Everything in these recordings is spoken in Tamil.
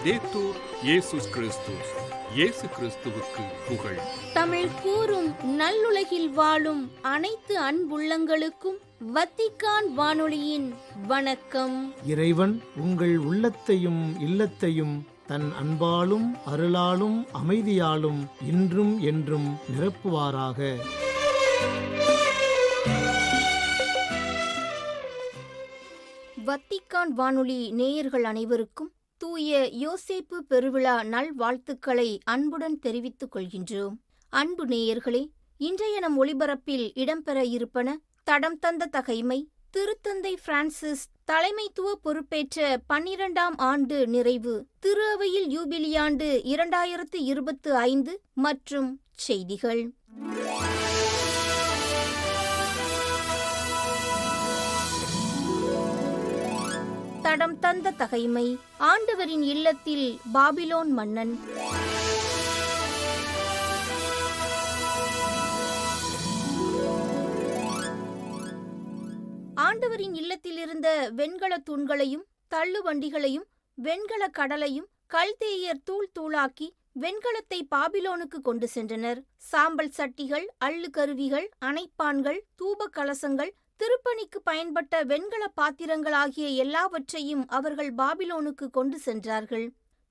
லௌதேத்தூர் இயேசுஸ் கிறிஸ்துஸ். இயேசு கிறிஸ்துவுக்கு புகழ். தமிழ் கூறும் நல்லுலகில் வாழும் அனைத்து அன்புள்ளங்களுக்கும் வத்திக்கான் வானொலியின் வணக்கம். இறைவன் உங்கள் உள்ளத்தையும் இல்லத்தையும் தன் அன்பாலும் அருளாலும் அமைதியாலும் இன்றும் என்றும் நிரப்புவாராக. வத்திக்கான் வானொலி நேயர்கள் அனைவருக்கும் தூய யோசேப்பு பெருவிழா நல்வாழ்த்துக்களை அன்புடன் தெரிவித்துக் கொள்கின்றோம். அன்பு நேயர்களே, இன்றைய நம் ஒளிபரப்பில் இடம்பெற இருப்பன: தடம் தந்த தகைமை, திருத்தந்தை பிரான்சிஸ் தலைமைத்துவ பொறுப்பேற்ற 12ஆம் ஆண்டு நிறைவு, திரு அவையில் யூபிலியாண்டு 2025 மற்றும் செய்திகள். தடம் தந்த தகைமை. ஆண்டவரின் இல்லத்தில் பாபிலோன் மன்னன். ஆண்டவரின் இல்லத்தில் இருந்த வெண்கல தூண்களையும் தள்ளுவண்டிகளையும் வெண்கல கடலையும் கல்தேயர் தூள் தூளாக்கி வெண்கலத்தை பாபிலோனுக்கு கொண்டு சென்றனர். சாம்பல் சட்டிகள், அள்ளு கருவிகள், அணைப்பான்கள், தூப கலசங்கள், திருப்பணிக்கு பயன்பட்ட வெண்கல பாத்திரங்கள் ஆகிய எல்லாவற்றையும் அவர்கள் பாபிலோனுக்கு கொண்டு சென்றார்கள்.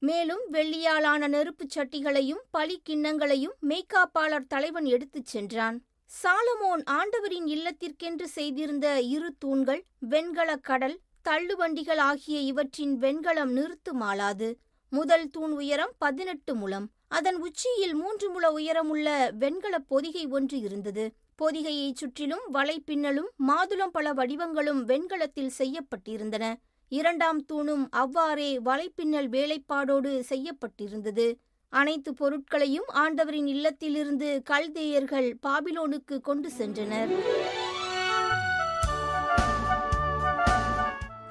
மேலும் வெள்ளியாலான நெருப்புச் சட்டிகளையும் பலி கிண்ணங்களையும் மேய்க்காப்பாளர் தலைவன் எடுத்துச் சென்றான். சாலமோன் ஆண்டவரின் இல்லத்திற்கென்று செய்திருந்த 2 தூண்கள், வெண்கல கடல், தள்ளுவண்டிகள் ஆகிய இவற்றின் வெண்கலம் நிறுத்து மாளாது. முதல் தூண் உயரம் 18 முழம். அதன் உச்சியில் 3 முழ உயரமுள்ள வெண்கல பொதிகை ஒன்று இருந்தது. பொதிகையைச் சுற்றிலும் வலை பின்னலும் மாதுளம் பல வடிவங்களும் வெண்கலத்தில் செய்யப்பட்டிருந்தன. 2ஆம் தூணும் அவ்வாறே வலைப்பின்னல் வேலைப்பாடோடு செய்யப்பட்டிருந்தது. அனைத்து பொருட்களையும் ஆண்டவரின் இல்லத்திலிருந்து கல்தேயர்கள் பாபிலோனுக்கு கொண்டு சென்றனர்.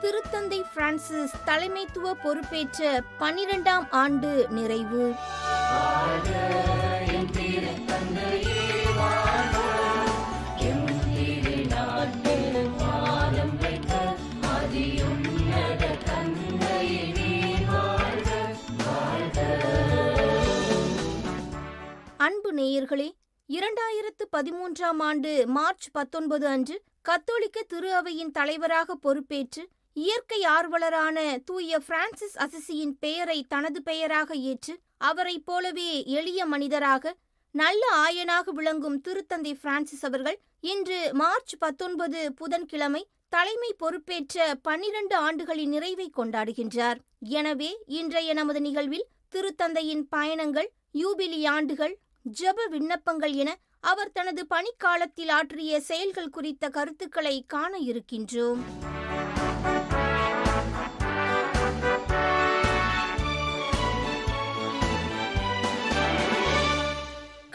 திருத்தந்தை பிரான்சிஸ் தலைமைத்துவ பொறுப்பேற்ற 12ஆம் ஆண்டு நிறைவு. அன்பு நேயர்களே, 2013ஆம் ஆண்டு மார்ச் 19 அன்று கத்தோலிக்க திரு அவையின் தலைவராக பொறுப்பேற்று இயற்கை ஆர்வலரான தூய பிரான்சிஸ் அசிசியின் பெயரை தனது பெயராக ஏற்று அவரைப் போலவே எளிய மனிதராக நல்ல ஆயனாக விளங்கும் திருத்தந்தை பிரான்சிஸ் அவர்கள் இன்று மார்ச் 19 புதன்கிழமை தலைமை பொறுப்பேற்ற 12 ஆண்டுகளின் நிறைவை கொண்டாடுகின்றார். எனவே இன்றைய நமது நிகழ்வில் திருத்தந்தையின் பயணங்கள், யூபிலி ஆண்டுகள், ஜெப விண்ணப்பங்கள் என அவர் தனது பணிக்காலத்தில் ஆற்றிய செயல்கள் குறித்த கருத்துக்களை காண இருக்கின்றோம்.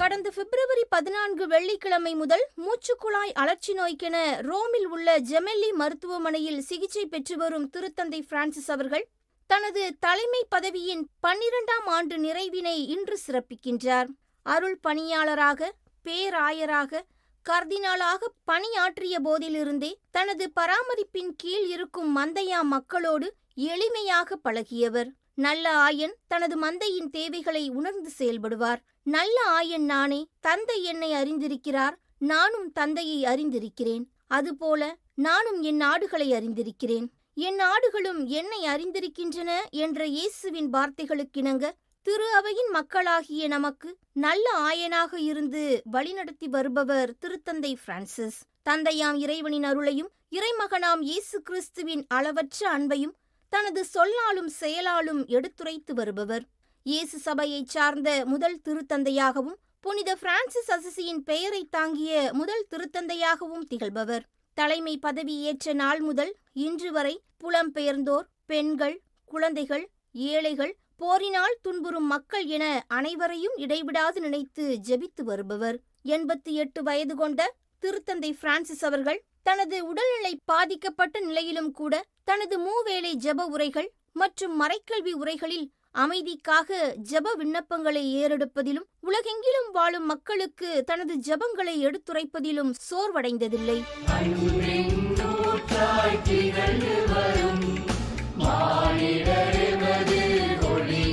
கடந்த பிப்ரவரி 14 வெள்ளிக்கிழமை முதல் மூச்சுக்குழாய் அழற்சி நோய்க்கென ரோமில் உள்ள ஜெமெல்லி மருத்துவமனையில் சிகிச்சை பெற்று வரும் திருத்தந்தை பிரான்சிஸ் அவர்கள் தனது தலைமை பதவியின் 12ஆம் ஆண்டு நிறைவினை இன்று சிறப்பிக்கின்றார். அருள் பணியாளராக, பேராயராக, கர்தினாலாக பணியாற்றிய போதிலிருந்தே தனது பராமரிப்பின் கீழ் இருக்கும் மந்தையா மக்களோடு எளிமையாக பழகியவர். நல்ல ஆயன் தனது மந்தையின் தேவைகளை உணர்ந்து செயல்படுவார். நல்ல ஆயன் நானே, தந்தை என்னை அறிந்திருக்கிறார், நானும் தந்தையை அறிந்திருக்கிறேன். அதுபோல நானும் என் ஆடுகளை அறிந்திருக்கிறேன், என் ஆடுகளும் என்னை அறிந்திருக்கின்றன என்ற இயேசுவின் வார்த்தைகளுக்கிணங்க திரு அவையின் மக்களாகிய நமக்கு நல்ல ஆயனாக இருந்து வழிநடத்தி வருபவர் திருத்தந்தை பிரான்சிஸ். தந்தையாம் இறைவனின் அருளையும் இறைமகனாம் இயேசு கிறிஸ்துவின் அளவற்ற அன்பையும் தனது சொல்லாலும் செயலாலும் எடுத்துரைத்து வருபவர். இயேசு சபையைச் சார்ந்த முதல் திருத்தந்தையாகவும் புனித பிரான்சிஸ் அசிசியின் பெயரை தாங்கிய முதல் திருத்தந்தையாகவும் திகழ்பவர். தலைமை பதவி ஏற்ற நாள் முதல் இன்று வரை புலம்பெயர்ந்தோர், பெண்கள், குழந்தைகள், ஏழைகள், போரினால் துன்புறும் மக்கள் என அனைவரையும் இடைவிடாது நினைத்து ஜெபித்து வருபவர். 88 வயது கொண்ட திருத்தந்தை பிரான்சிஸ் அவர்கள் தனது உடல்நிலை பாதிக்கப்பட்ட நிலையிலும் கூட தனது மூவேளை ஜெப உரைகள் மற்றும் மறைக்கல்வி உரைகளில் அமைதிக்காக ஜெப விண்ணப்பங்களை ஏறெடுப்பதிலும் உலகெங்கிலும் வாழும் மக்களுக்கு தனது ஜெபங்களை எடுத்துரைப்பதிலும் சோர்வடைந்ததில்லை. மானிடரெமது ஒளி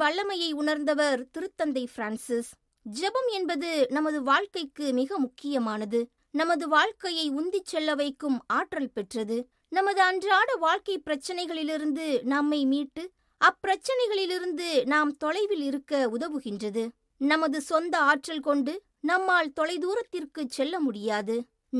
வல்லமையை உணர்ந்தவர் திருத்தந்தை பிரான்சிஸ். ஜெபம் என்பது நமது வாழ்க்கைக்கு மிக முக்கியமானது. நமது வாழ்க்கையை உந்திச் செல்ல வைக்கும் ஆற்றல் பெற்றது. நமது அன்றாட வாழ்க்கை பிரச்சனைகளிலிருந்து நம்மை மீட்டு அப்பிரச்சனைகளிலிருந்து நாம் தொலைவில் இருக்க உதவுகின்றது. நமது சொந்த ஆற்றல் கொண்டு நம்மால் தொலைதூரத்திற்கு செல்ல முடியாது.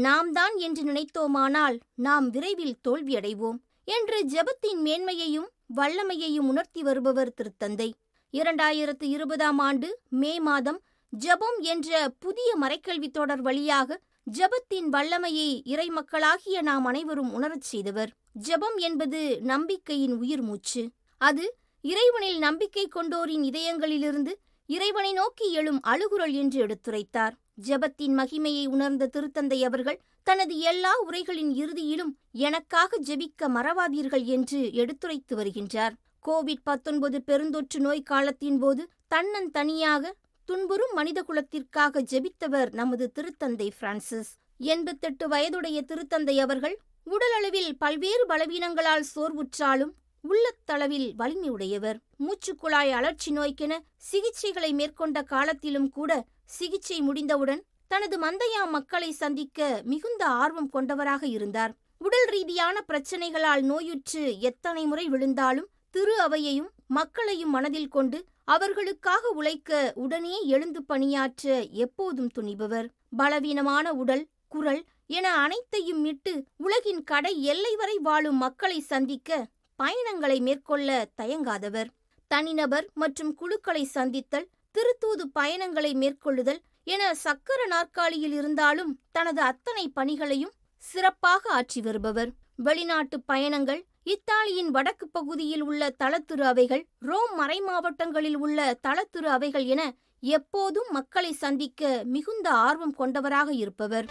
நாம் தான் என்று நினைத்தோமானால் நாம் விரைவில் தோல்வியடைவோம் என்று ஜெபத்தின் மேன்மையையும் வல்லமையையும் உணர்த்தி வருபவர் திருத்தந்தை. 2020 ஆண்டு மே மாதம் ஜெபம் என்ற புதிய மறைக்கல்வி தொடர் வழியாக ஜெபத்தின் வல்லமையை இறைமக்களாகிய நாம் அனைவரும் உணரச் செய்தவர். ஜெபம் என்பது நம்பிக்கையின் உயிர் மூச்சு. அது இறைவனில் நம்பிக்கை கொண்டோரின் இதயங்களிலிருந்து இறைவனை நோக்கி எழும் அழுகுரல் என்று எடுத்துரைத்தார். ஜெபத்தின் மகிமையை உணர்ந்த திருத்தந்தை அவர்கள் தனது எல்லா உரைகளின் இறுதியிலும் எனக்காக ஜெபிக்க மறவாதீர்கள் என்று எடுத்துரைத்து வருகின்றார். கோவிட்-19 பெருந்தொற்று நோய் காலத்தின் போது தன்னந்தனியாக துன்புறும் மனித குலத்திற்காக ஜெபித்தவர் நமது திருத்தந்தை பிரான்சிஸ். 88 வயதுடைய திருத்தந்தை அவர்கள் உடலளவில் பல்வேறு பலவீனங்களால் சோர்வுற்றாலும் உள்ளத்தளவில் வலிமை உடையவர். மூச்சுக்குழாய் அழற்சி நோய்க்கென சிகிச்சைகளை மேற்கொண்ட காலத்திலும் கூட சிகிச்சை முடிந்தவுடன் தனது மந்தையாம் மக்களை சந்திக்க மிகுந்த ஆர்வம் கொண்டவராக இருந்தார். உடல் ரீதியான பிரச்சனைகளால் நோயுற்று எத்தனை முறை விழுந்தாலும் திரு அவையையும் மக்களையும் மனதில் கொண்டு அவர்களுக்காக உழைக்க உடனே எழுந்து பணியாற்ற எப்போதும் துணிபவர். பலவீனமான உடல், குரல் என அனைத்தையும் மீட்டு உலகின் கடை எல்லை வரை வாழும் மக்களை சந்திக்க பயணங்களை மேற்கொள்ள தயங்காதவர். தனிநபர் மற்றும் குழுக்களை சந்தித்தல், திருத்தூது பயணங்களை மேற்கொள்ளுதல் என சக்கர நாற்காலியில் இருந்தாலும் தனது அத்தனை பணிகளையும் சிறப்பாக ஆற்றி வருபவர். வெளிநாட்டு பயணங்கள், இத்தாலியின் வடக்கு பகுதியில் உள்ள தலத்திரு அவைகள், ரோம் மறைமாவட்டங்களில் உள்ள தலத்திரு அவைகள் என எப்போதும் மக்களை சந்திக்க மிகுந்த ஆர்வம் கொண்டவராக இருப்பவர்.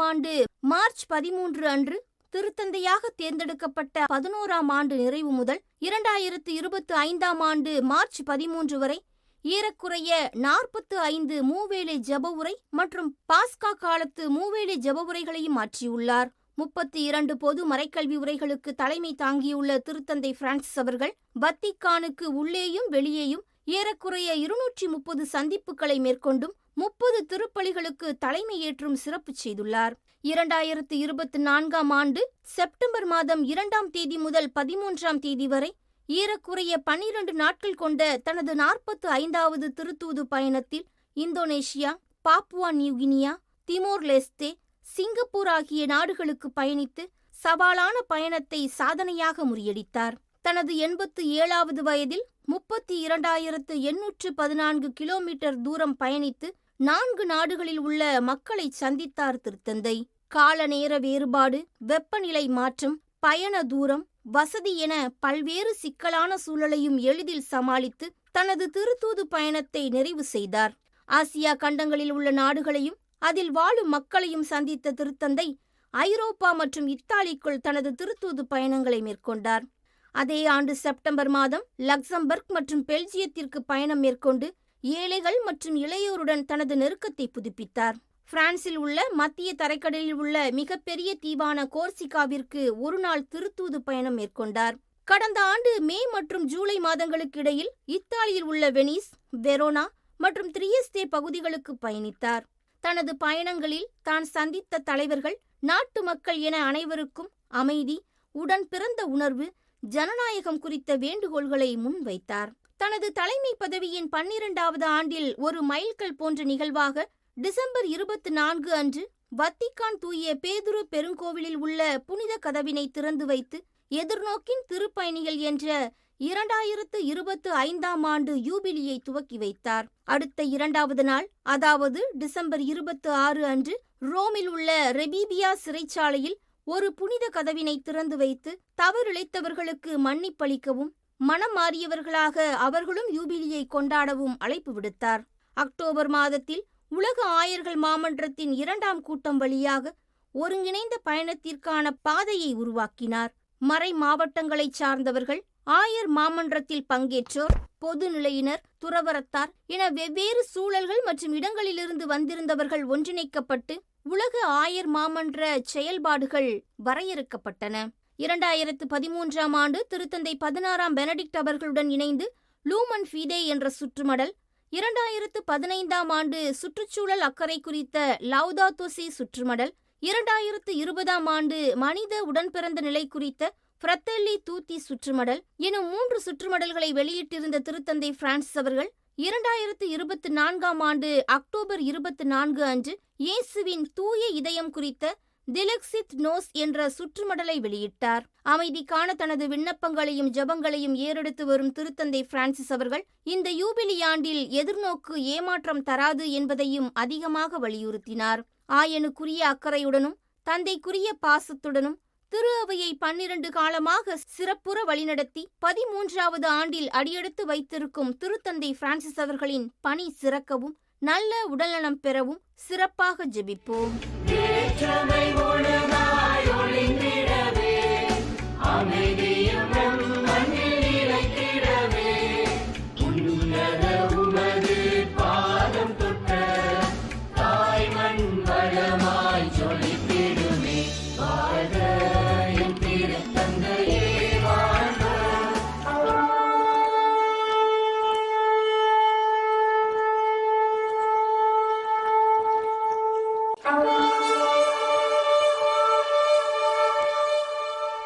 ஆண்டு மார்ச் 13 அன்று திருத்தந்தையாக தேர்ந்தெடுக்கப்பட்ட 11ஆம் ஆண்டு நிறைவு முதல் 2025 ஆண்டு மார்ச் 13 வரை ஏறக்குறைய 45 மூவேளை ஜெப உரை மற்றும் பாஸ்கா காலத்து மூவேளை ஜெப உரைகளையும் ஆற்றியுள்ளார். 32 பொது மறைக்கல்வி உரைகளுக்கு தலைமை தாங்கியுள்ள திருத்தந்தை பிரான்சிஸ் அவர்கள் வத்திக்கானுக்கு உள்ளேயும் வெளியேயும் ஏறக்குறைய 230 சந்திப்புகளை மேற்கொண்டும் 30 திருப்பலிகளுக்கு தலைமையேற்றும் சிறப்பு செய்துள்ளார். 2024 ஆண்டு செப்டம்பர் மாதம் 2ஆம் தேதி முதல் 13ஆம் தேதி வரை ஏறக்குறைய 12 நாட்கள் கொண்ட தனது 45வது திருத்தூது பயணத்தில் Indonesia, Papua New Guinea, Timor Leste, Singapore ஆகிய நாடுகளுக்கு பயணித்து சவாலான பயணத்தை சாதனையாக முறியடித்தார். தனது 87வது வயதில் 32,814 கிலோமீட்டர் தூரம் பயணித்து 4 நாடுகளில் உள்ள மக்களை சந்தித்தார் திருத்தந்தை. கால நேர வேறுபாடு, வெப்பநிலை மாற்றம், பயண தூரம், வசதி என பல்வேறு சிக்கலான சூழலையும் எளிதில் சமாளித்து தனது திருத்தூது பயணத்தை நிறைவு செய்தார். ஆசியா கண்டங்களில் உள்ள நாடுகளையும் அதில் வாழும் மக்களையும் சந்தித்த திருத்தந்தை ஐரோப்பா மற்றும் இத்தாலிக்குள் தனது திருத்தூது பயணங்களை மேற்கொண்டார். அதே ஆண்டு செப்டம்பர் மாதம் லக்சம்பர்க் மற்றும் பெல்ஜியத்திற்கு பயணம் மேற்கொண்டு ஏழைகள் மற்றும் இளையோருடன் தனது நெருக்கத்தை புதுப்பித்தார். பிரான்சில் உள்ள மத்திய தரைக்கடலில் உள்ள மிகப்பெரிய தீவான கோர்சிகாவிற்கு ஒரு நாள் திருத்தூது பயணம் மேற்கொண்டார். கடந்த ஆண்டு மே மற்றும் ஜூலை மாதங்களுக்கு இடையில் இத்தாலியில் உள்ள வெனிஸ், வெரோனா மற்றும் திரியஸ்தே பகுதிகளுக்கு பயணித்தார். தனது பயணங்களில் தான் சந்தித்த தலைவர்கள், நாட்டு மக்கள் என அனைவருக்கும் அமைதி, உடன் பிறந்த உணர்வு, ஜனநாயகம் குறித்த வேண்டுகோள்களை முன்வைத்தார். தனது தலைமை பதவியின் 12வது ஆண்டில் ஒரு மைல்கல் போன்ற நிகழ்வாக டிசம்பர் 24 அன்று வத்திக்கான் தூய பேதுரு பெருங்கோவிலில் உள்ள புனித கதவினை திறந்து வைத்து எதிர்நோக்கின் திருப்பயணிகள் என்ற 2025ஆம் ஆண்டு யூபிலியை துவக்கி வைத்தார். அடுத்த 2வது நாள், அதாவது டிசம்பர் 26 அன்று ரோமில் உள்ள ரெபீபியா சிறைச்சாலையில் ஒரு புனித கதவினை திறந்து வைத்து தவறிழைத்தவர்களுக்கு மன்னிப்பளிக்கவும் மனம் மாறியவர்களாக அவர்களும் யூபிலியை கொண்டாடவும் அழைப்பு விடுத்தார். அக்டோபர் மாதத்தில் உலக ஆயர்கள் மாமன்றத்தின் 2ஆம் கூட்டம் வழியாக ஒருங்கிணைந்த பயணத்திற்கான பாதையை உருவாக்கினார். மறை மாவட்டங்களைச் சார்ந்தவர்கள், ஆயர் மாமன்றத்தில் பங்கேற்றோர், பொதுநிலையினர், துறவரத்தார் என வெவ்வேறு சூழல்கள் மற்றும் இடங்களிலிருந்து வந்திருந்தவர்கள் ஒன்றிணைக்கப்பட்டு உலக ஆயர் மாமன்ற செயல்பாடுகள் வரையறுக்கப்பட்டன. 2013ஆம் ஆண்டு திருத்தந்தை 16ஆம் பெனடிக்ட் அவர்களுடன் இணைந்து லூமன் ஃபிடே என்ற சுற்றுமடல், 2015ஆம் ஆண்டு சுற்றுச்சூழல் அக்கறை குறித்த லௌதாத்தோ சி சுற்றுமடல், 2020ஆம் ஆண்டு மனித உடன்பிறந்த நிலை குறித்த ஃப்ரத்தெல்லி தூத்தி சுற்றுமடல் எனும் 3 சுற்றுமடல்களை வெளியிட்டிருந்த திருத்தந்தை பிரான்சிஸ் அவர்கள் 2024ஆம் ஆண்டு அக்டோபர் 24 அன்று இயேசுவின் தூய இதயம் குறித்த திலெக்சித் நோஸ் என்ற சுற்றுமடலை வெளியிட்டார். அமைதிக்கான தனது விண்ணப்பங்களையும் ஜெபங்களையும் ஏறெடுத்து வரும் திருத்தந்தை பிரான்சிஸ் அவர்கள் இந்த யூபிலி ஆண்டில் எதிர்நோக்கு ஏமாற்றம் தராது என்பதையும் அதிகமாக வலியுறுத்தினார். ஆயனுக்குரிய அக்கறையுடனும் தந்தைக்குரிய பாசத்துடனும் திரு அவையை 12 காலமாக சிறப்புற வழிநடத்தி 13வது ஆண்டில் அடியெடுத்து வைத்திருக்கும் திருத்தந்தை பிரான்சிஸ் அவர்களின் பணி சிறக்கவும் நல்ல உடல்நலம் பெறவும் சிறப்பாக ஜெபிப்போம்.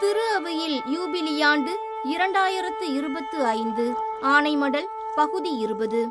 திரு அவையில் யூபிலியாண்டு 2025 ஆணைமடல் பகுதி 20.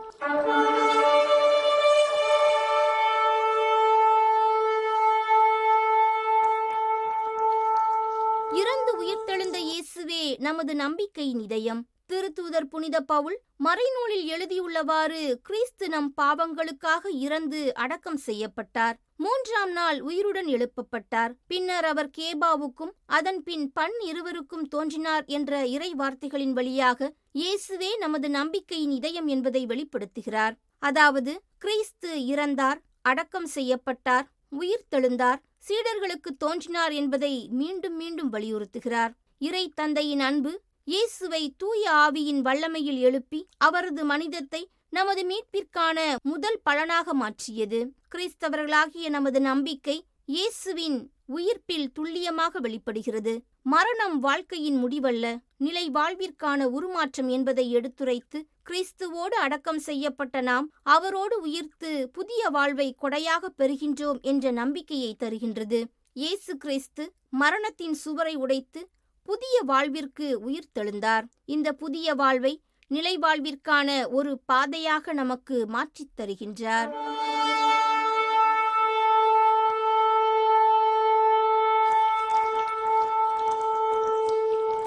இறந்து உயிர்த்தெழுந்த இயேசுவே நமது நம்பிக்கையின் இதயம். திருத்தூதர் புனித பவுல் மறைநூலில் எழுதியுள்ளவாறு கிறிஸ்து நம் பாவங்களுக்காக இறந்து அடக்கம் செய்யப்பட்டார். 3ஆம் நாள் உயிருடன் எழுப்பப்பட்டார். பின்னர் அவர் கேபாவுக்கும் அதன் பின் இருவருக்கும் தோன்றினார் என்ற இறை வார்த்தைகளின் வழியாக இயேசுவே நமது நம்பிக்கையின் இதயம் என்பதை வெளிப்படுத்துகிறார். அதாவது கிறிஸ்து இறந்தார், அடக்கம் செய்யப்பட்டார், உயிர்த்தெழுந்தார், சீடர்களுக்கு தோன்றினார் என்பதை மீண்டும் மீண்டும் வலியுறுத்துகிறார். இறை தந்தையின் அன்பு இயேசுவை தூய ஆவியின் வல்லமையில் எழுப்பி அவரது மனிதத்தை நமது மீட்பிற்கான முதல் பலனாக மாற்றியது. கிறிஸ்தவர்களாகிய நமது நம்பிக்கை இயேசுவின் உயிர்ப்பில் துல்லியமாக வெளிப்படுகிறது. மரணம் வாழ்க்கையின் முடிவல்ல, நிலை வாழ்விற்கான உருமாற்றம் என்பதை எடுத்துரைத்து கிறிஸ்துவோடு அடக்கம் செய்யப்பட்ட நாம் அவரோடு உயிர்த்து புதிய வாழ்வை கொடையாக பெறுகின்றோம் என்ற நம்பிக்கையை தருகின்றது. இயேசு கிறிஸ்து மரணத்தின் சுவரை உடைத்து புதிய வாழ்விற்கு உயிர்த்தெழுந்தார். இந்த புதிய வாழ்வை நிலை வாழ்விற்கான ஒரு பாதையாக நமக்கு மாற்றித் தருகின்றார்.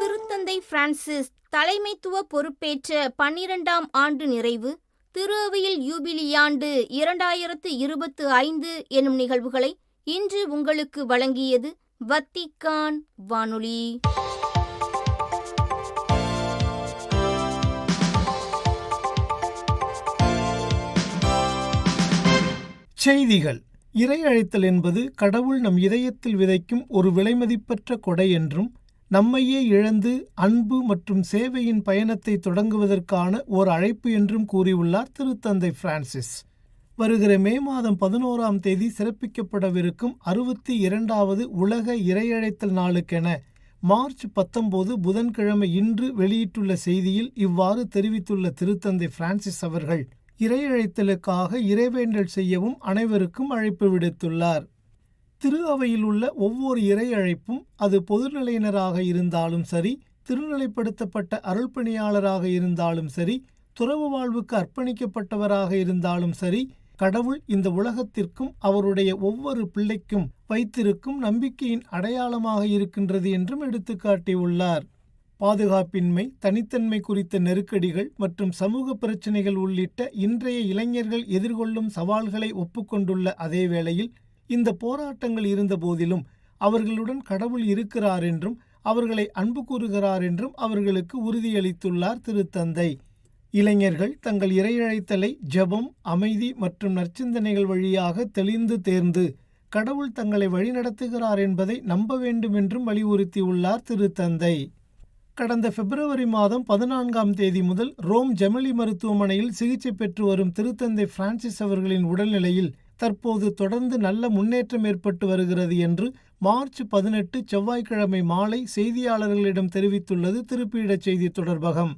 திருத்தந்தை பிரான்சிஸ் தலைமைத்துவ பொறுப்பேற்ற 12ஆம் ஆண்டு நிறைவு, திரு அவையில் யூபிலியாண்டு 2025 எனும் நிகழ்வுகளை இன்று உங்களுக்கு வழங்கியது வத்திக்கான் வானொலி. செய்திகள். இறை அழைத்தல் என்பது கடவுள் நம் இதயத்தில் விதைக்கும் ஒரு விலைமதிப்பற்ற கொடை என்றும், நம்மையே இழந்து அன்பு மற்றும் சேவையின் பயணத்தை தொடங்குவதற்கான ஓர் அழைப்பு என்றும் கூறியுள்ளார் திருத்தந்தை பிரான்சிஸ். வருகிற மே மாதம் 11ஆம் தேதி சிறப்பிக்கப்படவிருக்கும் 62வது உலக இறையழைத்தல் நாளுக்கென மார்ச் 19 புதன்கிழமை இன்று வெளியிட்டுள்ள செய்தியில் இவ்வாறு தெரிவித்துள்ள திருத்தந்தை பிரான்சிஸ் அவர்கள் இறையழைத்தலுக்காக இறைவேண்டல் செய்யவும் அனைவருக்கும் அழைப்பு விடுத்துள்ளார். திரு அவையில் உள்ள ஒவ்வொரு இறை அழைப்பும் அது பொதுநிலையினராக இருந்தாலும் சரி, திருநிலைப்படுத்தப்பட்ட அருள்பணியாளராக இருந்தாலும் சரி, துறவு வாழ்வுக்கு அர்ப்பணிக்கப்பட்டவராக இருந்தாலும் சரி, கடவுள் இந்த உலகத்திற்கும் அவருடைய ஒவ்வொரு பிள்ளைக்கும் வைத்திருக்கும் நம்பிக்கையின் அடையாளமாக இருக்கின்றது என்றும் எடுத்துக்காட்டியுள்ளார். பாதுகாப்பின்மை, தனித்தன்மை குறித்த நெருக்கடிகள் மற்றும் சமூக பிரச்சினைகள் உள்ளிட்ட இன்றைய இளைஞர்கள் எதிர்கொள்ளும் சவால்களை ஒப்புக்கொண்டுள்ள அதே வேளையில் இந்த போராட்டங்கள் இருந்த போதிலும் அவர்களுடன் கடவுள் இருக்கிறார் என்றும் அவர்களை அன்பு கூறுகிறார் என்றும் அவர்களுக்கு உறுதியளித்துள்ளார் திருத்தந்தை. இளைஞர்கள் தங்கள் இறையழைத்தலை ஜெபம், அமைதி மற்றும் நற்சிந்தனைகள் வழியாக தெளிந்து தேர்ந்து கடவுள் தங்களை வழிநடத்துகிறார் என்பதை நம்ப வேண்டும் என்றும் வலியுறுத்தியுள்ளார் திருத்தந்தை. கடந்த பிப்ரவரி மாதம் 14ஆம் தேதி முதல் ரோம் ஜெமெலி மருத்துவமனையில் சிகிச்சை பெற்று வரும் திருத்தந்தை பிரான்சிஸ் அவர்களின் உடல்நிலையில் தற்போது தொடர்ந்து நல்ல முன்னேற்றம் ஏற்பட்டு வருகிறது என்று மார்ச் 18 செவ்வாய்க்கிழமை மாலை செய்தியாளர்களிடம் தெரிவித்துள்ளது திருப்பீடச் செய்தி தொடர்பகம்.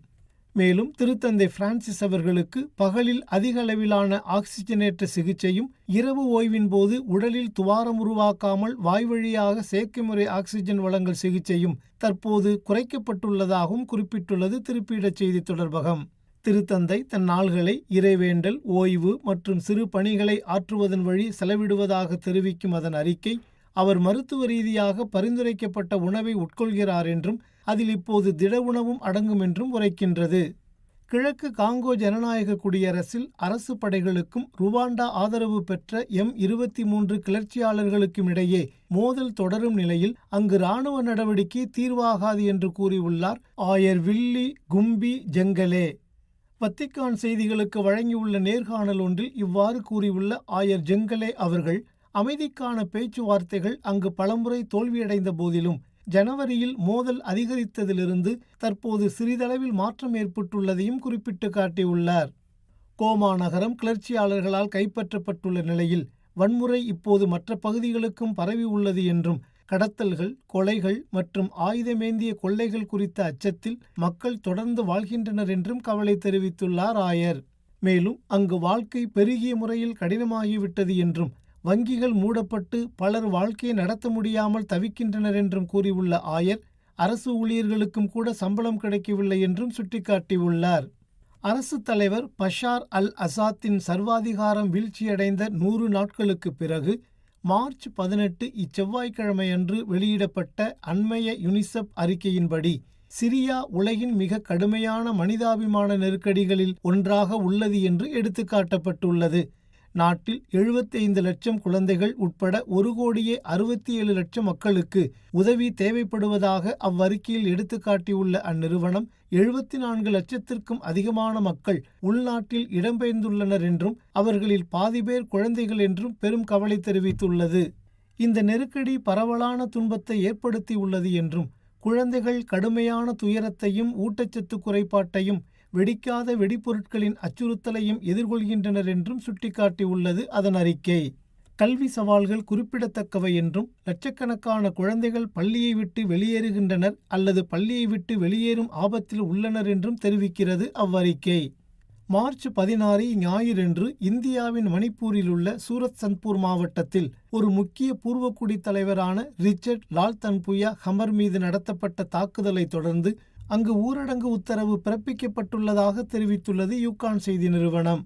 மேலும் திருத்தந்தை பிரான்சிஸ் அவர்களுக்கு பகலில் அதிக அளவிலான ஆக்சிஜனேற்ற சிகிச்சையும் இரவு ஓய்வின் போது உடலில் துவாரம் உருவாக்காமல் வாய் வழியாக செயற்கை முறை ஆக்சிஜன் வழங்கல் சிகிச்சையும் தற்போது குறைக்கப்பட்டுள்ளதாகவும் குறிப்பிட்டுள்ளது திருப்பீடச் செய்தி தொடர்பகம். திருத்தந்தை தன் நாள்களை இறைவேண்டல், ஓய்வு மற்றும் சிறு பணிகளை ஆற்றுவதன் வழி செலவிடுவதாக தெரிவிக்கும் அதன் அறிக்கை, அவர் மருத்துவ ரீதியாக பரிந்துரைக்கப்பட்ட உணவை உட்கொள்கிறார் என்றும் அதில் இப்போது திட உணவும் அடங்கும் என்றும் உரைக்கின்றது. கிழக்கு காங்கோ ஜனநாயக குடியரசில் அரசு படைகளுக்கும் ருவாண்டா ஆதரவு பெற்ற M23 கிளர்ச்சியாளர்களுக்கும் இடையே மோதல் தொடரும் நிலையில் அங்கு இராணுவ நடவடிக்கை தீர்வாகாது என்று கூறியுள்ளார் ஆயர் வில்லி கும்பி ஜெங்கலே. வத்திக்கான் செய்திகளுக்கு வழங்கியுள்ள நேர்காணல் ஒன்றில் இவ்வாறு கூறியுள்ள ஆயர் ஜெங்கலே அவர்கள், அமைதிக்கான பேச்சுவார்த்தைகள் அங்கு பலமுறை தோல்வியடைந்த போதிலும் ஜனவரியில் மோதல் அதிகரித்ததிலிருந்து தற்போது சிறிதளவில் மாற்றம் ஏற்பட்டுள்ளதையும் குறிப்பிட்டு காட்டியுள்ளார். கோமா நகரம் கிளர்ச்சியாளர்களால் கைப்பற்றப்பட்டுள்ள நிலையில் வன்முறை இப்போது மற்ற பகுதிகளுக்கும் பரவி உள்ளது என்றும் கடத்தல்கள், கொலைகள் மற்றும் ஆயுதமேந்திய கொள்ளைகள் குறித்த அச்சத்தில் மக்கள் தொடர்ந்து வாழ்கின்றனர் என்றும் கவலை தெரிவித்துள்ளார் ஆயர். மேலும் அங்கு வாழ்க்கை பெருகிய முறையில் கடினமாகிவிட்டது என்றும் வங்கிகள் மூடப்பட்டு பலர் வாழ்க்கையை நடத்த முடியாமல் தவிக்கின்றனர் என்றும் கூறியுள்ள ஆயர், அரசு ஊழியர்களுக்கும் கூட சம்பளம் கிடைக்கவில்லை என்றும் சுட்டிக்காட்டியுள்ளார். அரசு தலைவர் பஷார் அல் அசாத்தின் சர்வாதிகாரம் வீழ்ச்சியடைந்த 100 நாட்களுக்கு பிறகு மார்ச் 18 இச்செவ்வாய்க்கிழமை அன்று வெளியிடப்பட்ட அண்மைய யுனிசெப் அறிக்கையின்படி சிரியா உலகின் மிக கடுமையான மனிதாபிமான நெருக்கடிகளில் ஒன்றாக உள்ளது என்று எடுத்துக்காட்டப்பட்டுள்ளது. நாட்டில் 75 லட்சம் குழந்தைகள் உட்பட 1,67 லட்சம் மக்களுக்கு உதவி தேவைப்படுவதாக அவ்வறிக்கையில் எடுத்துக்காட்டியுள்ள அந்நிறுவனம் 74 லட்சத்திற்கும் அதிகமான மக்கள் உள்நாட்டில் இடம்பெயர்ந்துள்ளனர் என்றும் அவர்களில் பாதி பேர் குழந்தைகள் என்றும் பெரும் கவலை தெரிவித்துள்ளது. இந்த நெருக்கடி பரவலான துன்பத்தை ஏற்படுத்தியுள்ளது என்றும் குழந்தைகள் கடுமையான துயரத்தையும் ஊட்டச்சத்து குறைபாட்டையும் வெடிக்காத வெடிப்பொருட்களின் அச்சுறுத்தலையும் எதிர்கொள்கின்றனர் என்றும் சுட்டிக்காட்டியுள்ளது அதன் அறிக்கை. கல்வி சவால்கள் குறிப்பிடத்தக்கவை என்றும் லட்சக்கணக்கான குழந்தைகள் பள்ளியை விட்டு வெளியேறுகின்றனர் அல்லது பள்ளியை விட்டு வெளியேறும் ஆபத்தில் உள்ளனர் என்றும் தெரிவிக்கிறது அவ்வறிக்கை. மார்ச் 16 ஞாயிறன்று இந்தியாவின் மணிப்பூரில் உள்ள சூரத் சந்த்பூர் மாவட்டத்தில் ஒரு முக்கிய பூர்வக்குடி தலைவரான ரிச்சர்ட் லால் தன்புயா ஹமர் மீது நடத்தப்பட்ட தாக்குதலை தொடர்ந்து அங்கு ஊரடங்கு உத்தரவு பிறப்பிக்கப்பட்டுள்ளதாக தெரிவித்துள்ளது யூகான் செய்தி நிறுவனம்.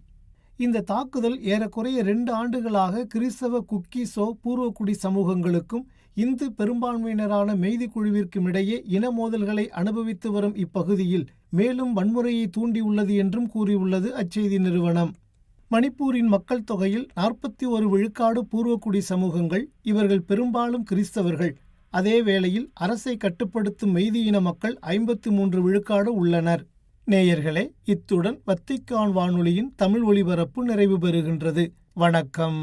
இந்த தாக்குதல் ஏறக்குறைய 2 ஆண்டுகளாக கிறிஸ்தவ குக்கீசோ பூர்வக்குடி சமூகங்களுக்கும் இந்து பெரும்பான்மையினரான மெய்தி குழுவிற்கும் இடையே இன மோதல்களை அனுபவித்து வரும் இப்பகுதியில் மேலும் வன்முறையை தூண்டியுள்ளது என்றும் கூறியுள்ளது அச்செய்தி நிறுவனம். மணிப்பூரின் மக்கள் தொகையில் 41 விழுக்காடு பூர்வக்குடி சமூகங்கள். இவர்கள் பெரும்பாலும் கிறிஸ்தவர்கள். அதே வேளையில் அரசை கட்டுப்படுத்தும் மெய்தியின மக்கள் 53 விழுக்காடு உள்ளனர். நேயர்களே, இத்துடன் வத்திக்கான் வானொலியின் தமிழ் ஒலிபரப்பு நிறைவு பெறுகின்றது. வணக்கம்.